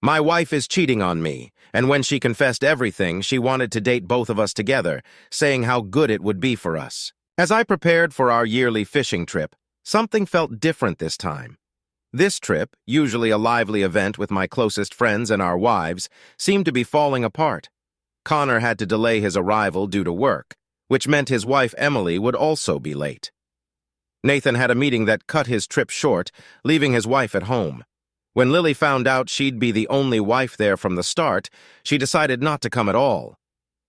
My wife is cheating on me, and when she confessed everything, she wanted to date both of us together, saying how good it would be for us. As I prepared for our yearly fishing trip, something felt different this time. This trip, usually a lively event with my closest friends and our wives, seemed to be falling apart. Connor had to delay his arrival due to work, which meant his wife Emily would also be late. Nathan had a meeting that cut his trip short, leaving his wife at home. When Lily found out she'd be the only wife there from the start, she decided not to come at all.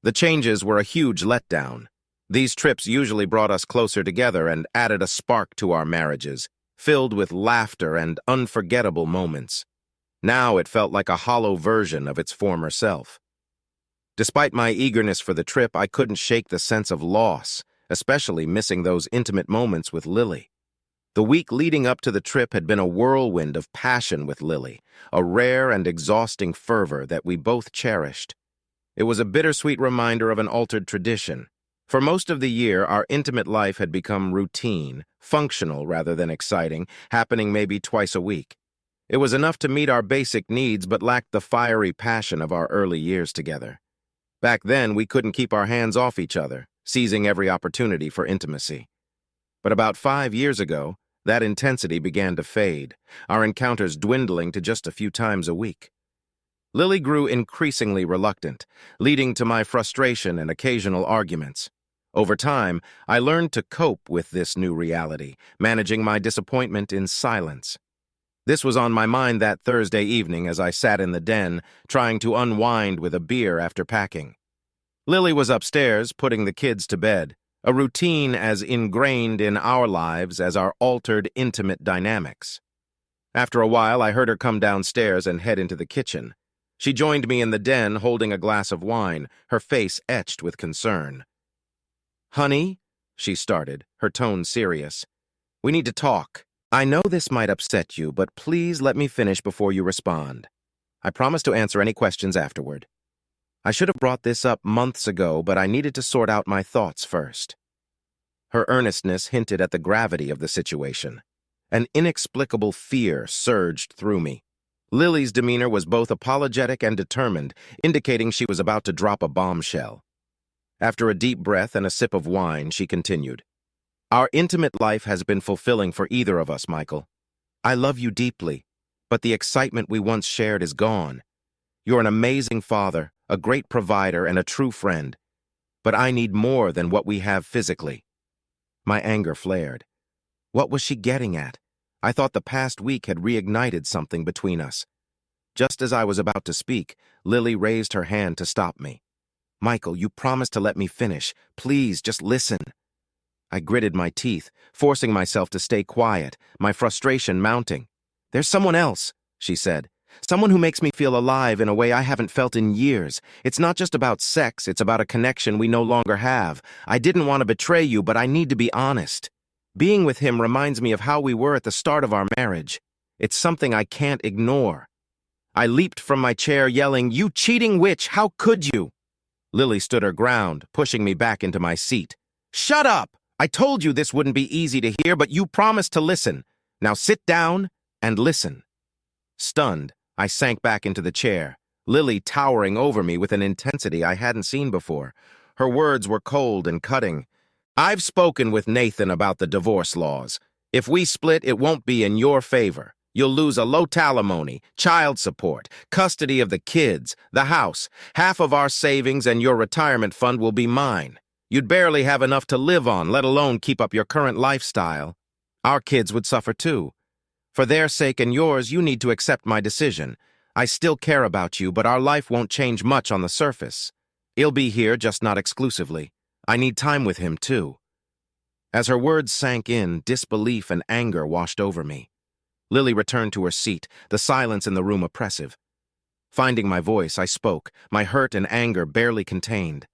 The changes were a huge letdown. These trips usually brought us closer together and added a spark to our marriages, filled with laughter and unforgettable moments. Now it felt like a hollow version of its former self. Despite my eagerness for the trip, I couldn't shake the sense of loss, especially missing those intimate moments with Lily. The week leading up to the trip had been a whirlwind of passion with Lily, a rare and exhausting fervor that we both cherished. It was a bittersweet reminder of an altered tradition. For most of the year, our intimate life had become routine, functional rather than exciting, happening maybe twice a week. It was enough to meet our basic needs but lacked the fiery passion of our early years together. Back then, we couldn't keep our hands off each other, seizing every opportunity for intimacy. But about 5 years ago, that intensity began to fade, our encounters dwindling to just a few times a week. Lily grew increasingly reluctant, leading to my frustration and occasional arguments. Over time, I learned to cope with this new reality, managing my disappointment in silence. This was on my mind that Thursday evening as I sat in the den, trying to unwind with a beer after packing. Lily was upstairs, putting the kids to bed, a routine as ingrained in our lives as our altered, intimate dynamics. After a while, I heard her come downstairs and head into the kitchen. She joined me in the den, holding a glass of wine, her face etched with concern. "Honey," she started, her tone serious, "we need to talk. I know this might upset you, but please let me finish before you respond. I promise to answer any questions afterward. I should have brought this up months ago, but I needed to sort out my thoughts first." Her earnestness hinted at the gravity of the situation. An inexplicable fear surged through me. Lily's demeanor was both apologetic and determined, indicating she was about to drop a bombshell. After a deep breath and a sip of wine, she continued, "Our intimate life has been fulfilling for either of us, Michael. I love you deeply, but the excitement we once shared is gone. You're an amazing father, a great provider, and a true friend. But I need more than what we have physically." My anger flared. What was she getting at? I thought the past week had reignited something between us. Just as I was about to speak, Lily raised her hand to stop me. "Michael, you promised to let me finish. Please, just listen." I gritted my teeth, forcing myself to stay quiet, my frustration mounting. "There's someone else," she said. "Someone who makes me feel alive in a way I haven't felt in years. It's not just about sex, it's about a connection we no longer have. I didn't want to betray you, but I need to be honest. Being with him reminds me of how we were at the start of our marriage. It's something I can't ignore." I leaped from my chair, yelling, "You cheating witch, how could you?" Lily stood her ground, pushing me back into my seat. "Shut up! I told you this wouldn't be easy to hear, but you promised to listen. Now sit down and listen." Stunned, I sank back into the chair, Lily towering over me with an intensity I hadn't seen before. Her words were cold and cutting. "I've spoken with Nathan about the divorce laws. If we split, it won't be in your favor. You'll lose a low alimony, child support, custody of the kids, the house. Half of our savings and your retirement fund will be mine. You'd barely have enough to live on, let alone keep up your current lifestyle. Our kids would suffer too. For their sake and yours, you need to accept my decision. I still care about you, but our life won't change much on the surface. He'll be here, just not exclusively. I need time with him too." As her words sank in, disbelief and anger washed over me. Lily returned to her seat, the silence in the room oppressive. Finding my voice, I spoke, my hurt and anger barely contained.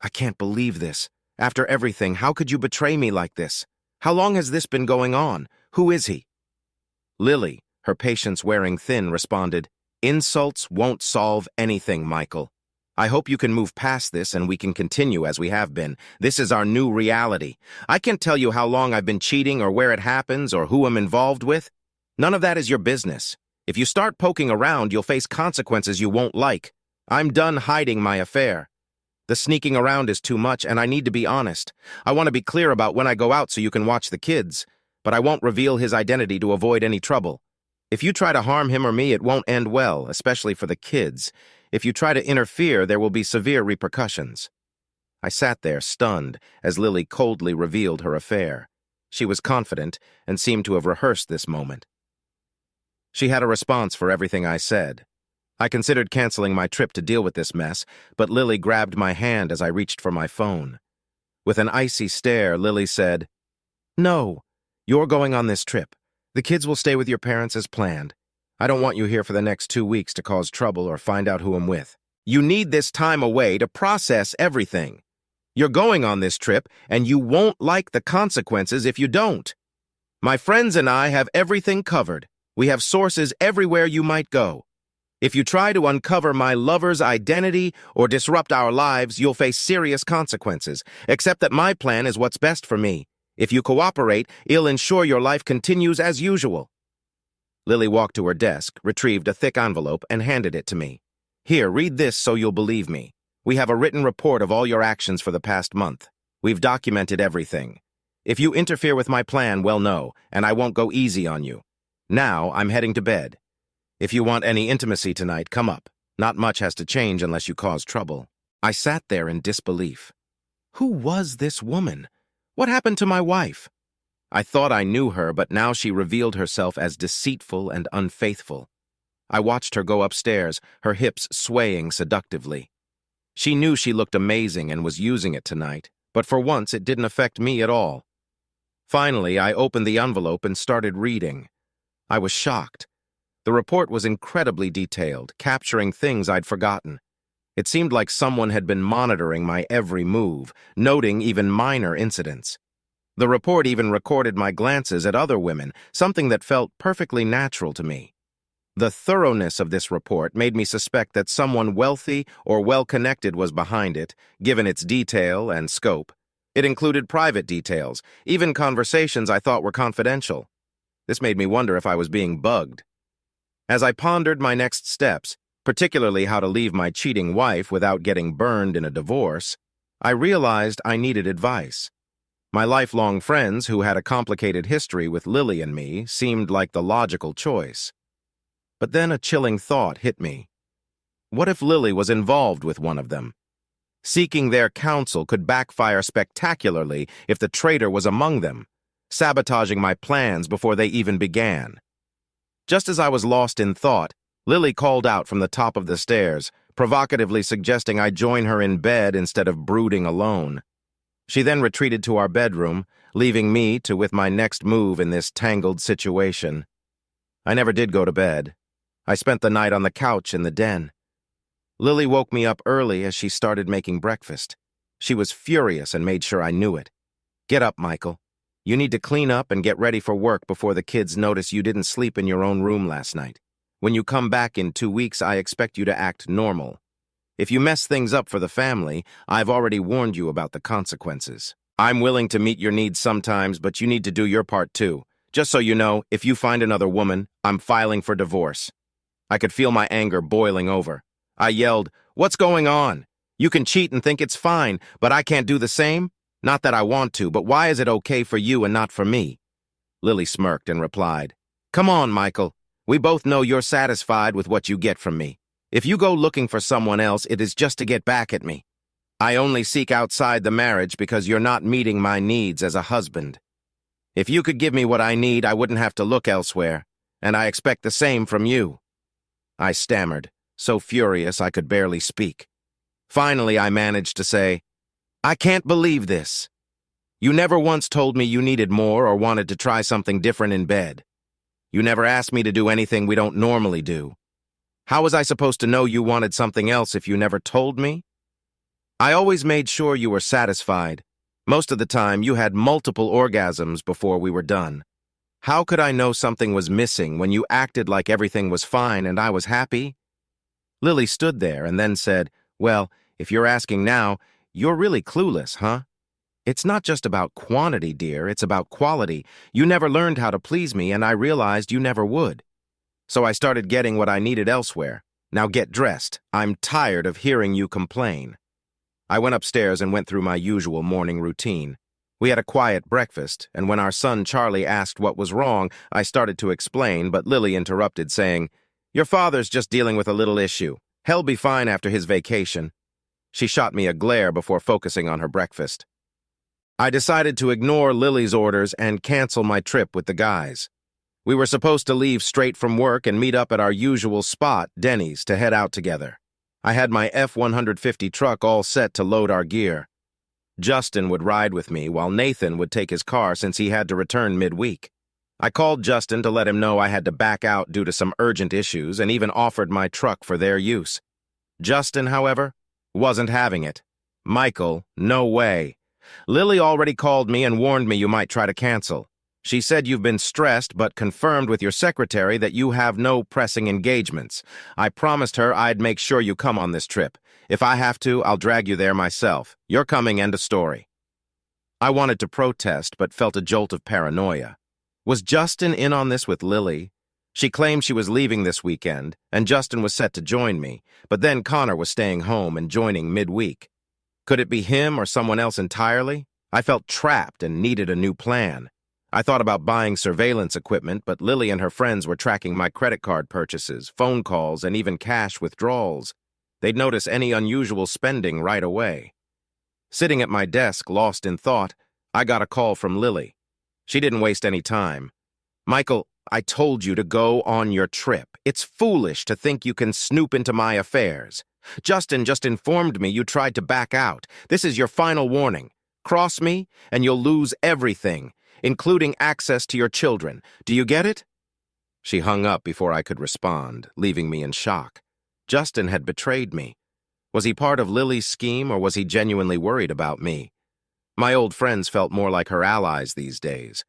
"I can't believe this. After everything, how could you betray me like this? How long has this been going on? Who is he?" Lily, her patience wearing thin, responded, "Insults won't solve anything, Michael. I hope you can move past this and we can continue as we have been. This is our new reality. I can't tell you how long I've been cheating or where it happens or who I'm involved with. None of that is your business. If you start poking around, you'll face consequences you won't like. I'm done hiding my affair. The sneaking around is too much, and I need to be honest. I want to be clear about when I go out so you can watch the kids, but I won't reveal his identity to avoid any trouble. If you try to harm him or me, it won't end well, especially for the kids. If you try to interfere, there will be severe repercussions. I sat there, stunned, as Lily coldly revealed her affair. She was confident and seemed to have rehearsed this moment. She had a response for everything I said. I considered canceling my trip to deal with this mess, but Lily grabbed my hand as I reached for my phone. With an icy stare, Lily said, "No, you're going on this trip. The kids will stay with your parents as planned. I don't want you here for the next 2 weeks to cause trouble or find out who I'm with. You need this time away to process everything. You're going on this trip, and you won't like the consequences if you don't. My friends and I have everything covered. We have sources everywhere you might go. If you try to uncover my lover's identity or disrupt our lives, you'll face serious consequences. Accept that my plan is what's best for me. If you cooperate, it'll ensure your life continues as usual." Lily walked to her desk, retrieved a thick envelope, and handed it to me. "Here, read this so you'll believe me. We have a written report of all your actions for the past month. We've documented everything. If you interfere with my plan, well, no, and I won't go easy on you. Now, I'm heading to bed. If you want any intimacy tonight, come up. Not much has to change unless you cause trouble." I sat there in disbelief. Who was this woman? What happened to my wife? I thought I knew her, but now she revealed herself as deceitful and unfaithful. I watched her go upstairs, her hips swaying seductively. She knew she looked amazing and was using it tonight, but for once it didn't affect me at all. Finally, I opened the envelope and started reading. I was shocked. The report was incredibly detailed, capturing things I'd forgotten. It seemed like someone had been monitoring my every move, noting even minor incidents. The report even recorded my glances at other women, something that felt perfectly natural to me. The thoroughness of this report made me suspect that someone wealthy or well-connected was behind it, given its detail and scope. It included private details, even conversations I thought were confidential. This made me wonder if I was being bugged. As I pondered my next steps, particularly how to leave my cheating wife without getting burned in a divorce, I realized I needed advice. My lifelong friends, who had a complicated history with Lily and me, seemed like the logical choice. But then a chilling thought hit me. What if Lily was involved with one of them? Seeking their counsel could backfire spectacularly if the traitor was among them, sabotaging my plans before they even began. Just as I was lost in thought, Lily called out from the top of the stairs, provocatively suggesting I join her in bed instead of brooding alone. She then retreated to our bedroom, leaving me with my next move in this tangled situation. I never did go to bed. I spent the night on the couch in the den. Lily woke me up early as she started making breakfast. She was furious and made sure I knew it. "Get up, Michael. You need to clean up and get ready for work before the kids notice you didn't sleep in your own room last night. When you come back in 2 weeks, I expect you to act normal. If you mess things up for the family, I've already warned you about the consequences. I'm willing to meet your needs sometimes, but you need to do your part too. Just so you know, if you find another woman, I'm filing for divorce." I could feel my anger boiling over. I yelled, "What's going on? You can cheat and think it's fine, but I can't do the same? Not that I want to, but why is it okay for you and not for me?" Lily smirked and replied, "Come on, Michael. We both know you're satisfied with what you get from me. If you go looking for someone else, it is just to get back at me. I only seek outside the marriage because you're not meeting my needs as a husband. If you could give me what I need, I wouldn't have to look elsewhere, and I expect the same from you." I stammered, so furious I could barely speak. Finally, I managed to say, "I can't believe this. You never once told me you needed more or wanted to try something different in bed. You never asked me to do anything we don't normally do. How was I supposed to know you wanted something else if you never told me? I always made sure you were satisfied. Most of the time, you had multiple orgasms before we were done. How could I know something was missing when you acted like everything was fine and I was happy?" Lily stood there and then said, "Well, if you're asking now, you're really clueless, huh? It's not just about quantity, dear, it's about quality. You never learned how to please me, and I realized you never would." So I started getting what I needed elsewhere. Now get dressed. I'm tired of hearing you complain. I went upstairs and went through my usual morning routine. We had a quiet breakfast, and when our son Charlie asked what was wrong, I started to explain, but Lily interrupted, saying, "Your father's just dealing with a little issue. He'll be fine after his vacation." She shot me a glare before focusing on her breakfast. I decided to ignore Lily's orders and cancel my trip with the guys. We were supposed to leave straight from work and meet up at our usual spot, Denny's, to head out together. I had my F-150 truck all set to load our gear. Justin would ride with me while Nathan would take his car since he had to return midweek. I called Justin to let him know I had to back out due to some urgent issues and even offered my truck for their use. Justin, however, wasn't having it. "Michael, no way. Lily already called me and warned me you might try to cancel. She said you've been stressed but confirmed with your secretary that you have no pressing engagements. I promised her I'd make sure you come on this trip. If I have to, I'll drag you there myself. You're coming, end of story." I wanted to protest but felt a jolt of paranoia. Was Justin in on this with Lily? She claimed she was leaving this weekend, and Justin was set to join me, but then Connor was staying home and joining midweek. Could it be him or someone else entirely? I felt trapped and needed a new plan. I thought about buying surveillance equipment, but Lily and her friends were tracking my credit card purchases, phone calls, and even cash withdrawals. They'd notice any unusual spending right away. Sitting at my desk, lost in thought, I got a call from Lily. She didn't waste any time. "Michael, I told you to go on your trip. It's foolish to think you can snoop into my affairs. Justin just informed me you tried to back out. This is your final warning. Cross me, and you'll lose everything, including access to your children. Do you get it?" She hung up before I could respond, leaving me in shock. Justin had betrayed me. Was he part of Lily's scheme, or was he genuinely worried about me? My old friends felt more like her allies these days.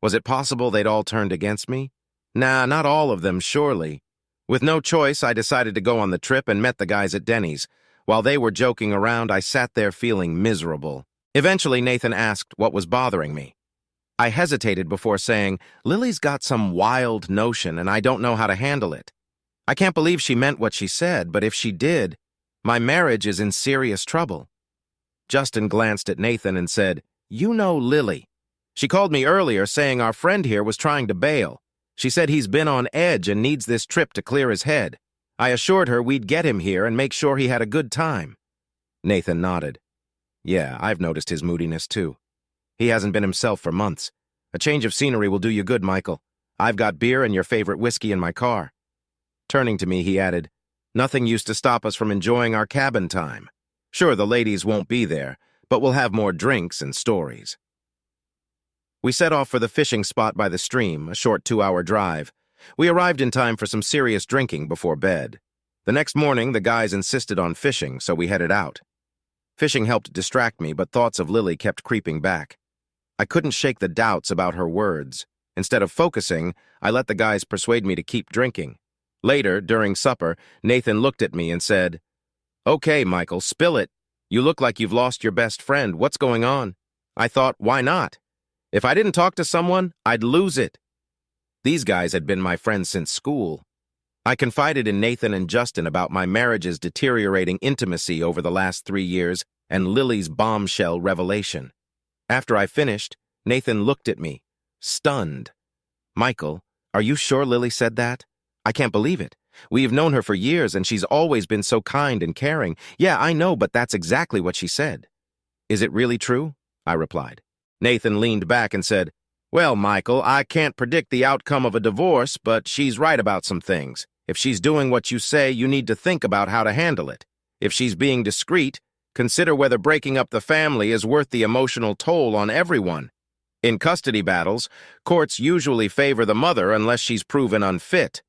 Was it possible they'd all turned against me? Nah, not all of them, surely. With no choice, I decided to go on the trip and met the guys at Denny's. While they were joking around, I sat there feeling miserable. Eventually, Nathan asked what was bothering me. I hesitated before saying, "Lily's got some wild notion and I don't know how to handle it. I can't believe she meant what she said, but if she did, my marriage is in serious trouble." Justin glanced at Nathan and said, "You know Lily. She called me earlier saying our friend here was trying to bail. She said he's been on edge and needs this trip to clear his head. I assured her we'd get him here and make sure he had a good time." Nathan nodded. "Yeah, I've noticed his moodiness too. He hasn't been himself for months. A change of scenery will do you good, Michael. I've got beer and your favorite whiskey in my car." Turning to me, he added, "Nothing used to stop us from enjoying our cabin time. Sure, the ladies won't be there, but we'll have more drinks and stories." We set off for the fishing spot by the stream, a short 2-hour drive. We arrived in time for some serious drinking before bed. The next morning, the guys insisted on fishing, so we headed out. Fishing helped distract me, but thoughts of Lily kept creeping back. I couldn't shake the doubts about her words. Instead of focusing, I let the guys persuade me to keep drinking. Later, during supper, Nathan looked at me and said, "Okay, Michael, spill it. You look like you've lost your best friend. What's going on?" I thought, why not? If I didn't talk to someone, I'd lose it. These guys had been my friends since school. I confided in Nathan and Justin about my marriage's deteriorating intimacy over the last 3 years and Lily's bombshell revelation. After I finished, Nathan looked at me, stunned. "Michael, are you sure Lily said that? I can't believe it. We've known her for years and she's always been so kind and caring. Yeah, I know, but that's exactly what she said." "Is it really true?" I replied. Nathan leaned back and said, "Well, Michael, I can't predict the outcome of a divorce, but she's right about some things. If she's doing what you say, you need to think about how to handle it. If she's being discreet, consider whether breaking up the family is worth the emotional toll on everyone. In custody battles, courts usually favor the mother unless she's proven unfit.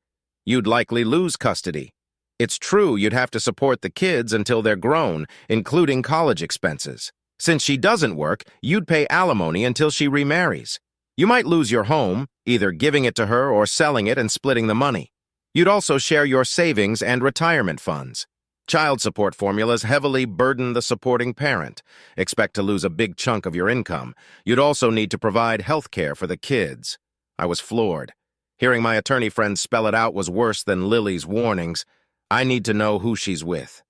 You'd likely lose custody. It's true you'd have to support the kids until they're grown, including college expenses. Since she doesn't work, you'd pay alimony until she remarries. You might lose your home, either giving it to her or selling it and splitting the money. You'd also share your savings and retirement funds. Child support formulas heavily burden the supporting parent. Expect to lose a big chunk of your income. You'd also need to provide health care for the kids." I was floored. Hearing my attorney friend spell it out was worse than Lily's warnings. I need to know who she's with.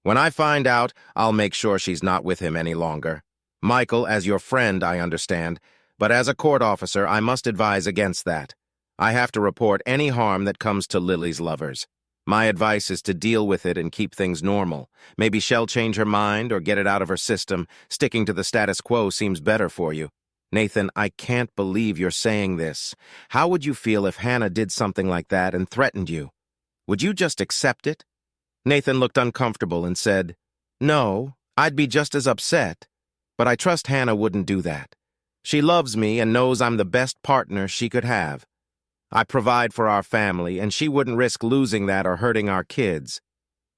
When I find out, I'll make sure she's not with him any longer. Michael, as your friend, I understand, but as a court officer, I must advise against that. I have to report any harm that comes to Lily's lovers. My advice is to deal with it and keep things normal. Maybe she'll change her mind or get it out of her system. Sticking to the status quo seems better for you. Nathan, I can't believe you're saying this. How would you feel if Hannah did something like that and threatened you? Would you just accept it? Nathan looked uncomfortable and said, "No, I'd be just as upset. But I trust Hannah wouldn't do that. She loves me and knows I'm the best partner she could have. I provide for our family, and she wouldn't risk losing that or hurting our kids.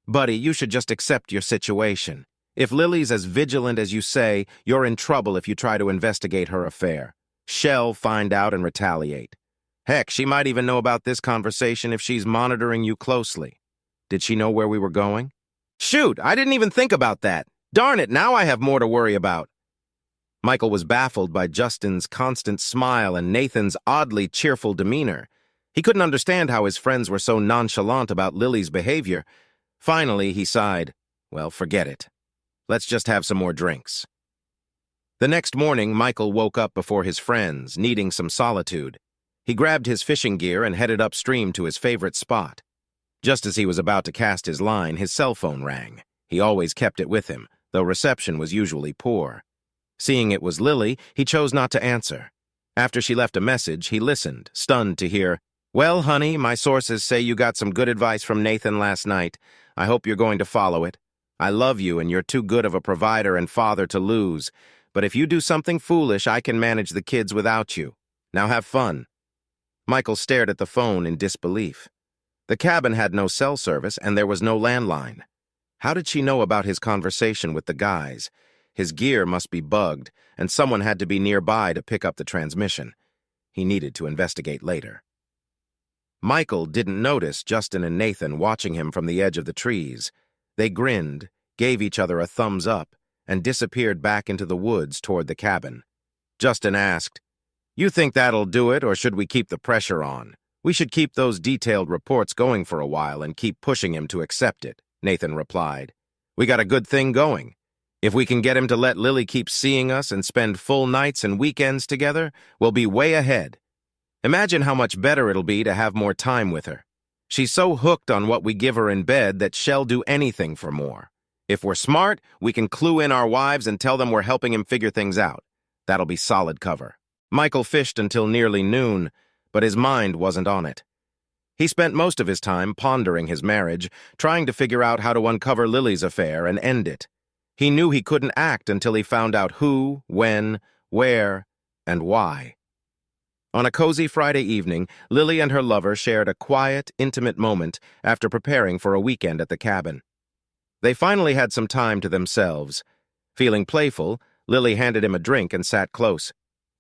Buddy, you should just accept your situation. If Lily's as vigilant as you say, you're in trouble if you try to investigate her affair. She'll find out and retaliate. Heck, she might even know about this conversation if she's monitoring you closely. Did she know where we were going?" "Shoot, I didn't even think about that. Darn it, now I have more to worry about." Michael was baffled by Justin's constant smile and Nathan's oddly cheerful demeanor. He couldn't understand how his friends were so nonchalant about Lily's behavior. Finally, he sighed. Well, forget it. Let's just have some more drinks. The next morning, Michael woke up before his friends, needing some solitude. He grabbed his fishing gear and headed upstream to his favorite spot. Just as he was about to cast his line, his cell phone rang. He always kept it with him, though reception was usually poor. Seeing it was Lily, he chose not to answer. After she left a message, he listened, stunned to hear, "Well, honey, my sources say you got some good advice from Nathan last night. I hope you're going to follow it. I love you and you're too good of a provider and father to lose. But if you do something foolish, I can manage the kids without you. Now have fun." Michael stared at the phone in disbelief. The cabin had no cell service and there was no landline. How did she know about his conversation with the guys? His gear must be bugged, and someone had to be nearby to pick up the transmission. He needed to investigate later. Michael didn't notice Justin and Nathan watching him from the edge of the trees. They grinned, gave each other a thumbs up, and disappeared back into the woods toward the cabin. Justin asked, "You think that'll do it, or should we keep the pressure on? We should keep those detailed reports going for a while and keep pushing him to accept it," Nathan replied. "We got a good thing going. If we can get him to let Lily keep seeing us and spend full nights and weekends together, we'll be way ahead. Imagine how much better it'll be to have more time with her. She's so hooked on what we give her in bed that she'll do anything for more. If we're smart, we can clue in our wives and tell them we're helping him figure things out. That'll be solid cover." Michael fished until nearly noon, but his mind wasn't on it. He spent most of his time pondering his marriage, trying to figure out how to uncover Lily's affair and end it. He knew he couldn't act until he found out who, when, where, and why. On a cozy Friday evening, Lily and her lover shared a quiet, intimate moment after preparing for a weekend at the cabin. They finally had some time to themselves. Feeling playful, Lily handed him a drink and sat close.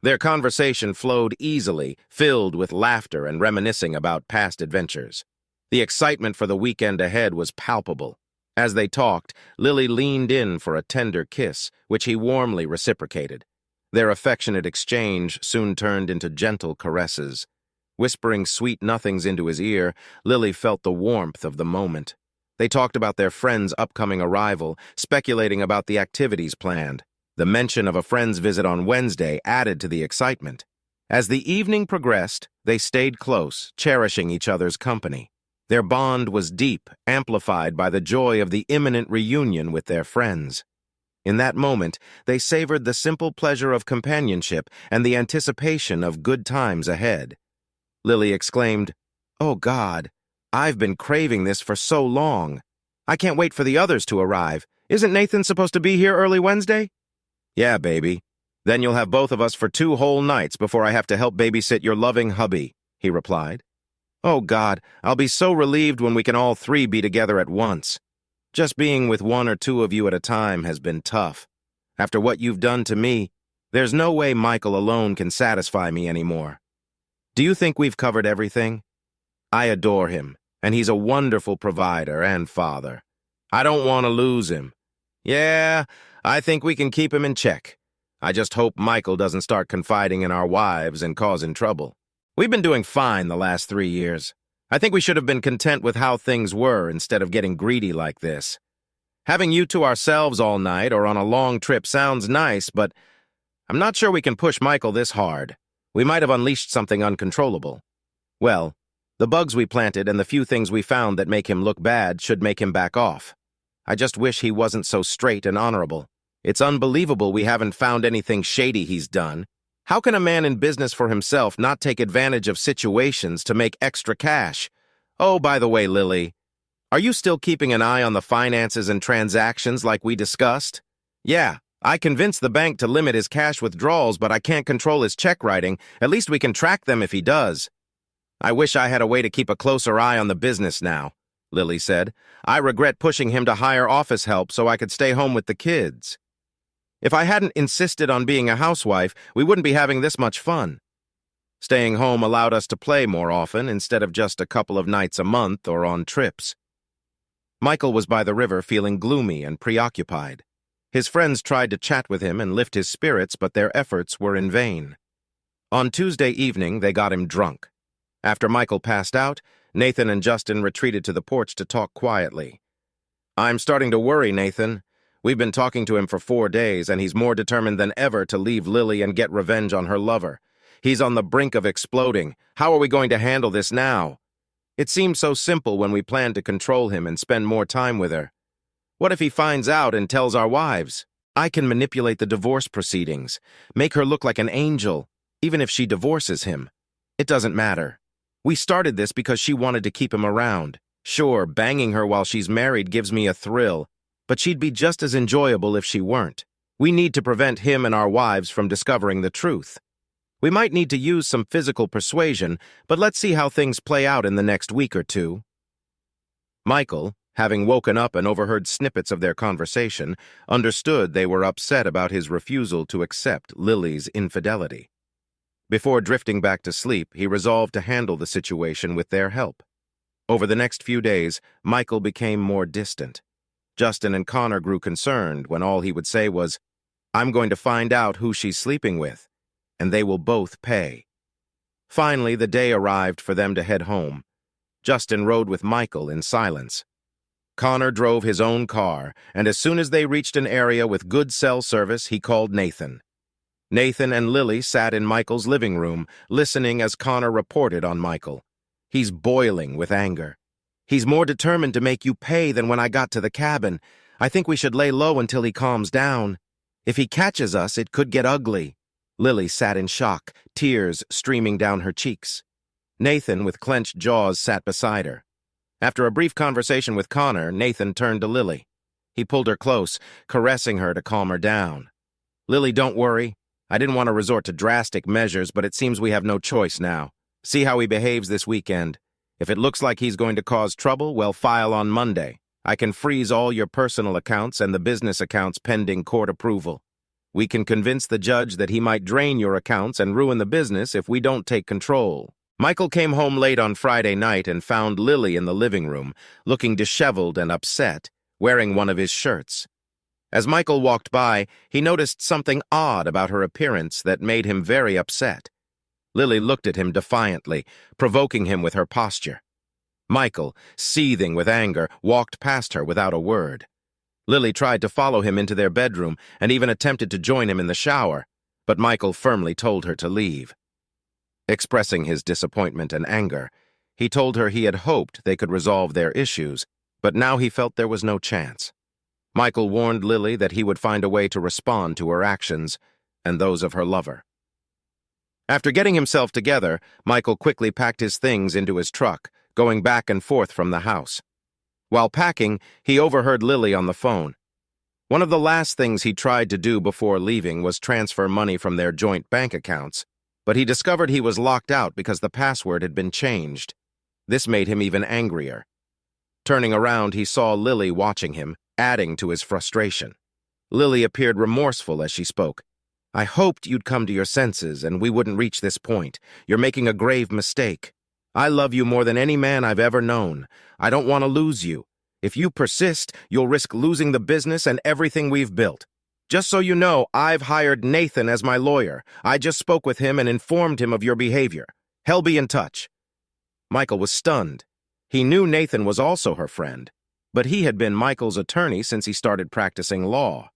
Their conversation flowed easily, filled with laughter and reminiscing about past adventures. The excitement for the weekend ahead was palpable. As they talked, Lily leaned in for a tender kiss, which he warmly reciprocated. Their affectionate exchange soon turned into gentle caresses. Whispering sweet nothings into his ear, Lily felt the warmth of the moment. They talked about their friend's upcoming arrival, speculating about the activities planned. The mention of a friend's visit on Wednesday added to the excitement. As the evening progressed, they stayed close, cherishing each other's company. Their bond was deep, amplified by the joy of the imminent reunion with their friends. In that moment, they savored the simple pleasure of companionship and the anticipation of good times ahead. Lily exclaimed, "Oh God, I've been craving this for so long. I can't wait for the others to arrive. Isn't Nathan supposed to be here early Wednesday?" "Yeah, baby. Then you'll have both of us for 2 whole nights before I have to help babysit your loving hubby," he replied. "Oh God, I'll be so relieved when we can all 3 be together at once. Just being with 1 or 2 of you at a time has been tough. After what you've done to me, there's no way Michael alone can satisfy me anymore. Do you think we've covered everything? I adore him, and he's a wonderful provider and father. I don't want to lose him. Yeah, I think we can keep him in check. I just hope Michael doesn't start confiding in our wives and causing trouble." We've been doing fine the last 3 years. I think we should have been content with how things were instead of getting greedy like this. Having you to ourselves all night or on a long trip sounds nice, but I'm not sure we can push Michael this hard. We might have unleashed something uncontrollable. Well, the bugs we planted and the few things we found that make him look bad should make him back off. I just wish he wasn't so straight and honorable. It's unbelievable we haven't found anything shady he's done. How can a man in business for himself not take advantage of situations to make extra cash? Oh, by the way, Lily, are you still keeping an eye on the finances and transactions like we discussed? Yeah, I convinced the bank to limit his cash withdrawals, but I can't control his check writing. At least we can track them if he does. I wish I had a way to keep a closer eye on the business now, Lily said. I regret pushing him to hire office help so I could stay home with the kids. If I hadn't insisted on being a housewife, we wouldn't be having this much fun. Staying home allowed us to play more often instead of just a couple of nights a month or on trips. Michael was by the river feeling gloomy and preoccupied. His friends tried to chat with him and lift his spirits, but their efforts were in vain. On Tuesday evening, they got him drunk. After Michael passed out, Nathan and Justin retreated to the porch to talk quietly. I'm starting to worry, Nathan. We've been talking to him for 4 days, and he's more determined than ever to leave Lily and get revenge on her lover. He's on the brink of exploding. How are we going to handle this now? It seemed so simple when we planned to control him and spend more time with her. What if he finds out and tells our wives? I can manipulate the divorce proceedings, make her look like an angel, even if she divorces him. It doesn't matter. We started this because she wanted to keep him around. Sure, banging her while she's married gives me a thrill, but she'd be just as enjoyable if she weren't. We need to prevent him and our wives from discovering the truth. We might need to use some physical persuasion, but let's see how things play out in the next week or two. Michael, having woken up and overheard snippets of their conversation, understood they were upset about his refusal to accept Lily's infidelity. Before drifting back to sleep, he resolved to handle the situation with their help. Over the next few days, Michael became more distant. Justin and Connor grew concerned when all he would say was, I'm going to find out who she's sleeping with, and they will both pay. Finally, the day arrived for them to head home. Justin rode with Michael in silence. Connor drove his own car, and as soon as they reached an area with good cell service, he called Nathan. Nathan and Lily sat in Michael's living room, listening as Connor reported on Michael. He's boiling with anger. He's more determined to make you pay than when I got to the cabin. I think we should lay low until he calms down. If he catches us, it could get ugly. Lily sat in shock, tears streaming down her cheeks. Nathan, with clenched jaws, sat beside her. After a brief conversation with Connor, Nathan turned to Lily. He pulled her close, caressing her to calm her down. Lily, don't worry. I didn't want to resort to drastic measures, but it seems we have no choice now. See how he behaves this weekend. If it looks like he's going to cause trouble, well, file on Monday. I can freeze all your personal accounts and the business accounts pending court approval. We can convince the judge that he might drain your accounts and ruin the business if we don't take control. Michael came home late on Friday night and found Lily in the living room, looking disheveled and upset, wearing one of his shirts. As Michael walked by, he noticed something odd about her appearance that made him very upset. Lily looked at him defiantly, provoking him with her posture. Michael, seething with anger, walked past her without a word. Lily tried to follow him into their bedroom and even attempted to join him in the shower, but Michael firmly told her to leave. Expressing his disappointment and anger, he told her he had hoped they could resolve their issues, but now he felt there was no chance. Michael warned Lily that he would find a way to respond to her actions and those of her lover. After getting himself together, Michael quickly packed his things into his truck, going back and forth from the house. While packing, he overheard Lily on the phone. One of the last things he tried to do before leaving was transfer money from their joint bank accounts, but he discovered he was locked out because the password had been changed. This made him even angrier. Turning around, he saw Lily watching him, adding to his frustration. Lily appeared remorseful as she spoke. I hoped you'd come to your senses and we wouldn't reach this point. You're making a grave mistake. I love you more than any man I've ever known. I don't want to lose you. If you persist, you'll risk losing the business and everything we've built. Just so you know, I've hired Nathan as my lawyer. I just spoke with him and informed him of your behavior. Hell be in touch. Michael was stunned. He knew Nathan was also her friend, but he had been Michael's attorney since he started practicing law.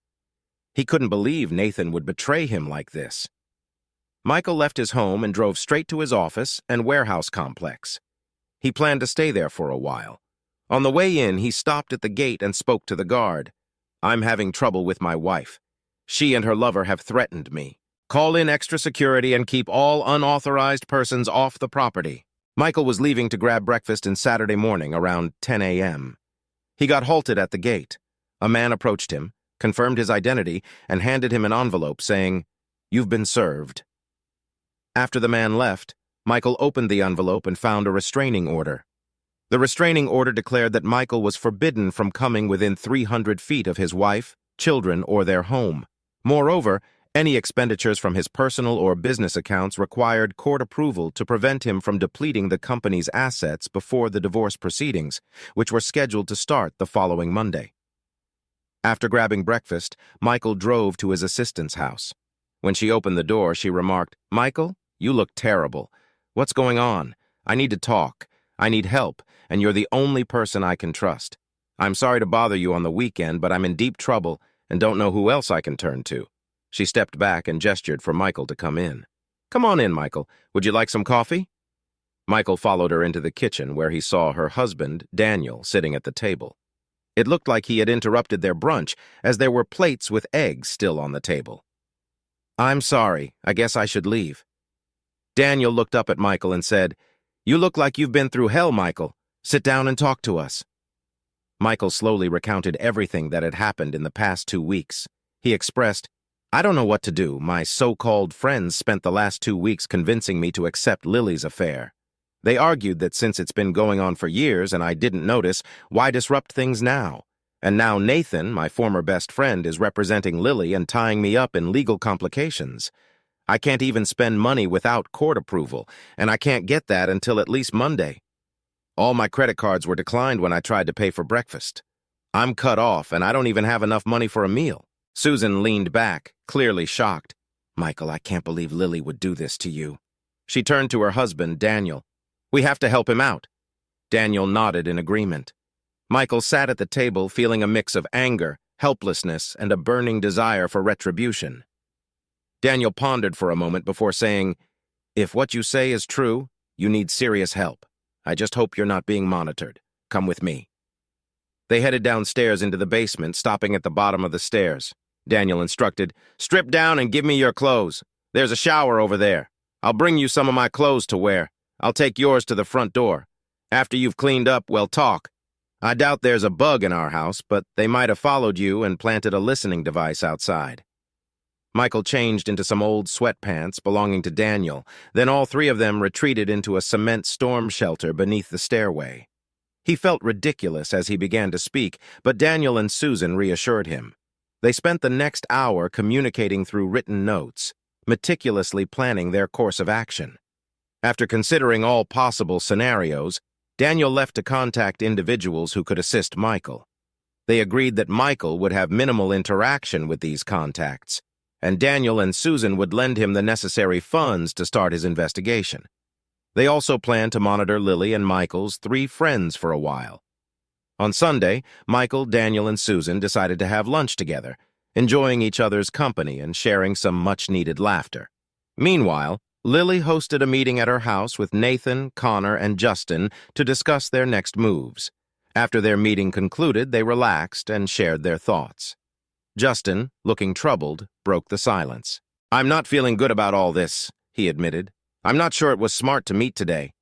He couldn't believe Nathan would betray him like this. Michael left his home and drove straight to his office and warehouse complex. He planned to stay there for a while. On the way in, he stopped at the gate and spoke to the guard. "I'm having trouble with my wife. She and her lover have threatened me. Call in extra security and keep all unauthorized persons off the property." Michael was leaving to grab breakfast on Saturday morning around 10 a.m. He got halted at the gate. A man approached him, confirmed his identity, and handed him an envelope saying, "You've been served." After the man left, Michael opened the envelope and found a restraining order. The restraining order declared that Michael was forbidden from coming within 300 feet of his wife, children, or their home. Moreover, any expenditures from his personal or business accounts required court approval to prevent him from depleting the company's assets before the divorce proceedings, which were scheduled to start the following Monday. After grabbing breakfast, Michael drove to his assistant's house. When she opened the door, she remarked, "Michael, you look terrible. What's going on? I need to talk. I need help, and you're the only person I can trust. I'm sorry to bother you on the weekend, but I'm in deep trouble and don't know who else I can turn to." She stepped back and gestured for Michael to come in. "Come on in, Michael. Would you like some coffee?" Michael followed her into the kitchen where he saw her husband, Daniel, sitting at the table. It looked like he had interrupted their brunch, as there were plates with eggs still on the table. "I'm sorry. I guess I should leave." Daniel looked up at Michael and said, "You look like you've been through hell, Michael. Sit down and talk to us." Michael slowly recounted everything that had happened in the past 2 weeks. He expressed, "I don't know what to do. My so-called friends spent the last 2 weeks convincing me to accept Lily's affair. They argued that since it's been going on for years and I didn't notice, why disrupt things now? And now Nathan, my former best friend, is representing Lily and tying me up in legal complications. I can't even spend money without court approval, and I can't get that until at least Monday. All my credit cards were declined when I tried to pay for breakfast. I'm cut off, and I don't even have enough money for a meal." Susan leaned back, clearly shocked. "Michael, I can't believe Lily would do this to you." She turned to her husband, Daniel. "We have to help him out." Daniel nodded in agreement. Michael sat at the table feeling a mix of anger, helplessness, and a burning desire for retribution. Daniel pondered for a moment before saying, "If what you say is true, you need serious help. I just hope you're not being monitored. Come with me." They headed downstairs into the basement, stopping at the bottom of the stairs. Daniel instructed, "Strip down and give me your clothes. There's a shower over there. I'll bring you some of my clothes to wear. I'll take yours to the front door. After you've cleaned up, we'll talk. I doubt there's a bug in our house, but they might have followed you and planted a listening device outside." Michael changed into some old sweatpants belonging to Daniel. Then all three of them retreated into a cement storm shelter beneath the stairway. He felt ridiculous as he began to speak, but Daniel and Susan reassured him. They spent the next hour communicating through written notes, meticulously planning their course of action. After considering all possible scenarios, Daniel left to contact individuals who could assist Michael. They agreed that Michael would have minimal interaction with these contacts, and Daniel and Susan would lend him the necessary funds to start his investigation. They also planned to monitor Lily and Michael's 3 friends for a while. On Sunday, Michael, Daniel, and Susan decided to have lunch together, enjoying each other's company and sharing some much-needed laughter. Meanwhile, Lily hosted a meeting at her house with Nathan, Connor, and Justin to discuss their next moves. After their meeting concluded, they relaxed and shared their thoughts. Justin, looking troubled, broke the silence. "I'm not feeling good about all this," he admitted. "I'm not sure it was smart to meet today.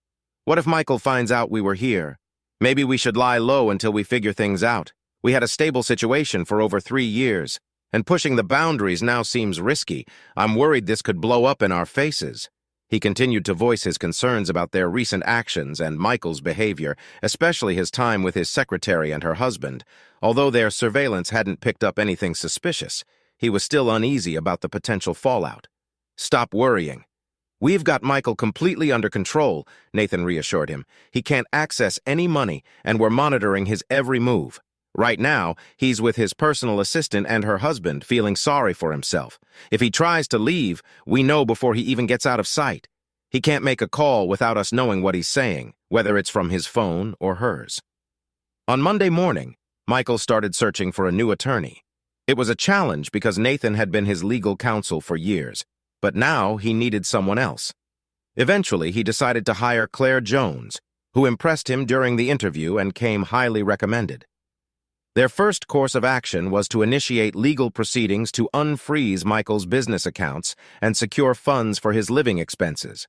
What if Michael finds out we were here? Maybe we should lie low until we figure things out. We had a stable situation for over 3 years, and pushing the boundaries now seems risky. I'm worried this could blow up in our faces." He continued to voice his concerns about their recent actions and Michael's behavior, especially his time with his secretary and her husband. Although their surveillance hadn't picked up anything suspicious, he was still uneasy about the potential fallout. "Stop worrying. We've got Michael completely under control," Nathan reassured him. "He can't access any money, and we're monitoring his every move. Right now, he's with his personal assistant and her husband, feeling sorry for himself. If he tries to leave, we know before he even gets out of sight. He can't make a call without us knowing what he's saying, whether it's from his phone or hers. On Monday morning, Michael started searching for a new attorney. It was a challenge because Nathan had been his legal counsel for years, but now he needed someone else. Eventually, he decided to hire Claire Jones, who impressed him during the interview and came highly recommended. Their first course of action was to initiate legal proceedings to unfreeze Michael's business accounts and secure funds for his living expenses.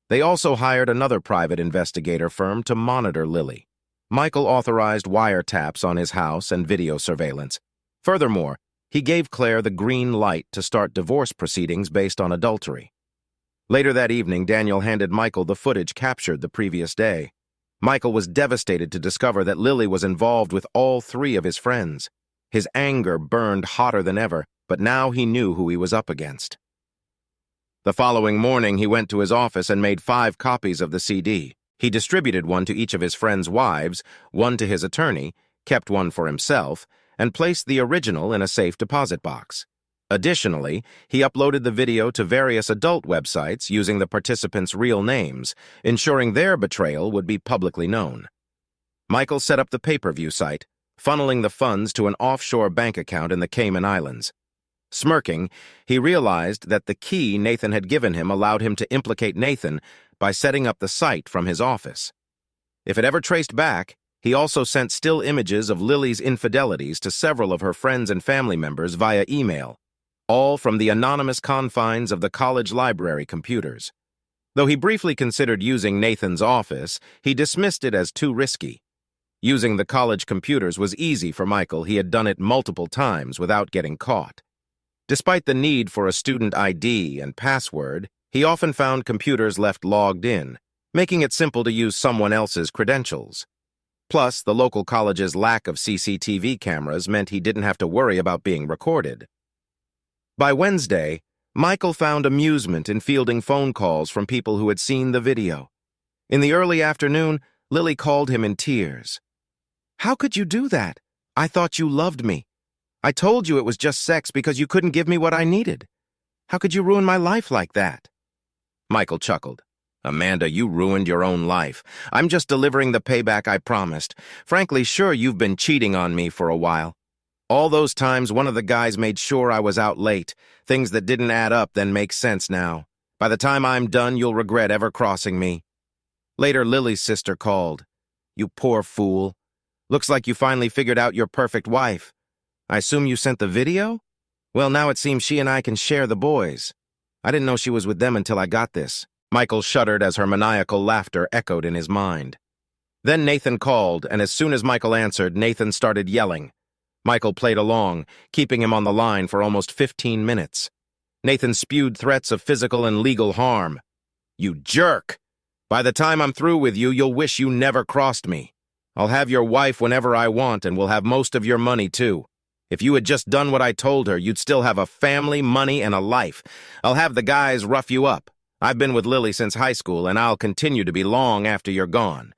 They also hired another private investigator firm to monitor Lily. Michael authorized wiretaps on his house and video surveillance. Furthermore, he gave Claire the green light to start divorce proceedings based on adultery. Later that evening, Daniel handed Michael the footage captured the previous day. Michael was devastated to discover that Lily was involved with all three of his friends. His anger burned hotter than ever, but now he knew who he was up against. The following morning, he went to his office and made 5 copies of the CD. He distributed one to each of his friends' wives, one to his attorney, kept one for himself, and placed the original in a safe deposit box. Additionally, he uploaded the video to various adult websites using the participants' real names, ensuring their betrayal would be publicly known. Michael set up the pay-per-view site, funneling the funds to an offshore bank account in the Cayman Islands. Smirking, he realized that the key Nathan had given him allowed him to implicate Nathan by setting up the site from his office. If it ever traced back, he also sent still images of Lily's infidelities to several of her friends and family members via email, all from the anonymous confines of the college library computers. Though he briefly considered using Nathan's office, he dismissed it as too risky. Using the college computers was easy for Michael. He had done it multiple times without getting caught. Despite the need for a student ID and password, he often found computers left logged in, making it simple to use someone else's credentials. Plus, the local college's lack of CCTV cameras meant he didn't have to worry about being recorded. By Wednesday, Michael found amusement in fielding phone calls from people who had seen the video. In the early afternoon, Lily called him in tears. "How could you do that? I thought you loved me. I told you it was just sex because you couldn't give me what I needed. How could you ruin my life like that?" Michael chuckled. "Amanda, you ruined your own life. I'm just delivering the payback I promised. Frankly, sure, you've been cheating on me for a while. All those times one of the guys made sure I was out late. Things that didn't add up then make sense now. By the time I'm done, you'll regret ever crossing me." Later, Lily's sister called. "You poor fool. Looks like you finally figured out your perfect wife. I assume you sent the video? Well, now it seems she and I can share the boys. I didn't know she was with them until I got this." Michael shuddered as her maniacal laughter echoed in his mind. Then Nathan called, and as soon as Michael answered, Nathan started yelling. Michael played along, keeping him on the line for almost 15 minutes. Nathan spewed threats of physical and legal harm. "You jerk! By the time I'm through with you, you'll wish you never crossed me. I'll have your wife whenever I want, and we'll have most of your money, too. If you had just done what I told her, you'd still have a family, money, and a life. I'll have the guys rough you up. I've been with Lily since high school, and I'll continue to be long after you're gone.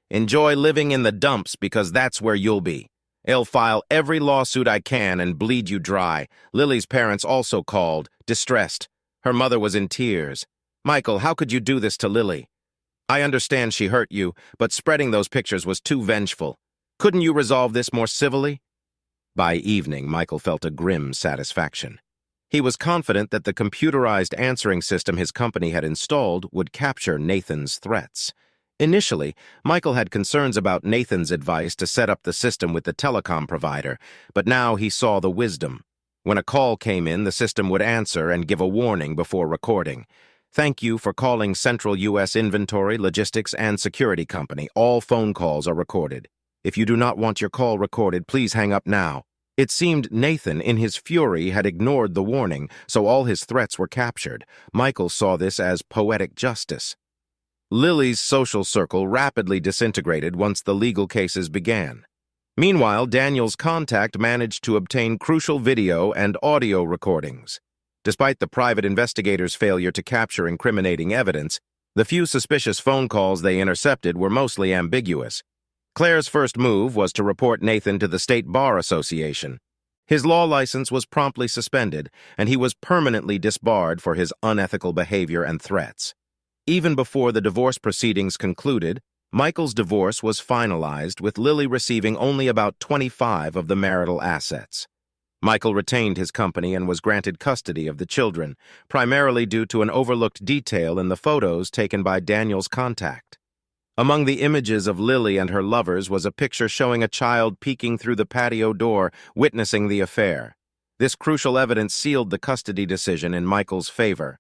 Enjoy living in the dumps because that's where you'll be. I'll file every lawsuit I can and bleed you dry." Lily's parents also called, distressed. Her mother was in tears. "Michael, how could you do this to Lily? I understand she hurt you, but spreading those pictures was too vengeful. Couldn't you resolve this more civilly?" By evening, Michael felt a grim satisfaction. He was confident that the computerized answering system his company had installed would capture Nathan's threats. Initially, Michael had concerns about Nathan's advice to set up the system with the telecom provider, but now he saw the wisdom. When a call came in, the system would answer and give a warning before recording. "Thank you for calling Central U.S. Inventory, Logistics, and Security Company. All phone calls are recorded. If you do not want your call recorded, please hang up now." It seemed Nathan, in his fury, had ignored the warning, so all his threats were captured. Michael saw this as poetic justice. Lily's social circle rapidly disintegrated once the legal cases began. Meanwhile, Daniel's contact managed to obtain crucial video and audio recordings. Despite the private investigators' failure to capture incriminating evidence, the few suspicious phone calls they intercepted were mostly ambiguous. Claire's first move was to report Nathan to the State Bar Association. His law license was promptly suspended, and he was permanently disbarred for his unethical behavior and threats. Even before the divorce proceedings concluded, Michael's divorce was finalized, with Lily receiving only about 25 of the marital assets. Michael retained his company and was granted custody of the children, primarily due to an overlooked detail in the photos taken by Daniel's contact. Among the images of Lily and her lovers was a picture showing a child peeking through the patio door, witnessing the affair. This crucial evidence sealed the custody decision in Michael's favor.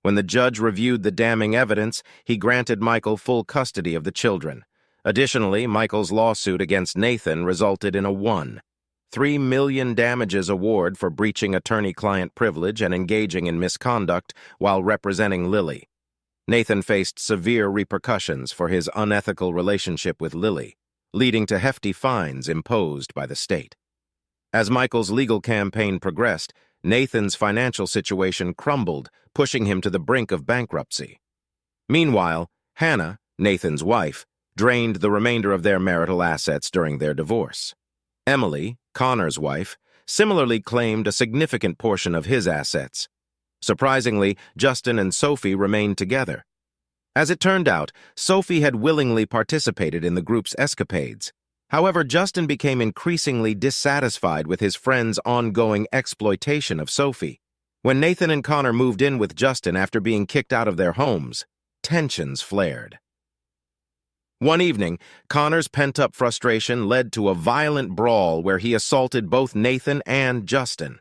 When the judge reviewed the damning evidence, he granted Michael full custody of the children. Additionally, Michael's lawsuit against Nathan resulted in a $1.3 million damages award for breaching attorney-client privilege and engaging in misconduct while representing Lily. Nathan faced severe repercussions for his unethical relationship with Lily, leading to hefty fines imposed by the state. As Michael's legal campaign progressed, Nathan's financial situation crumbled, pushing him to the brink of bankruptcy. Meanwhile, Hannah, Nathan's wife, drained the remainder of their marital assets during their divorce. Emily, Connor's wife, similarly claimed a significant portion of his assets. Surprisingly, Justin and Sophie remained together. As it turned out, Sophie had willingly participated in the group's escapades. However, Justin became increasingly dissatisfied with his friend's ongoing exploitation of Sophie. When Nathan and Connor moved in with Justin after being kicked out of their homes, tensions flared. One evening, Connor's pent-up frustration led to a violent brawl where he assaulted both Nathan and Justin.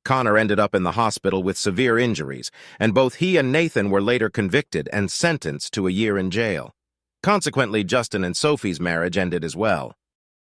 Connor ended up in the hospital with severe injuries, and both he and Nathan were later convicted and sentenced to a year in jail. Consequently, Justin and Sophie's marriage ended as well.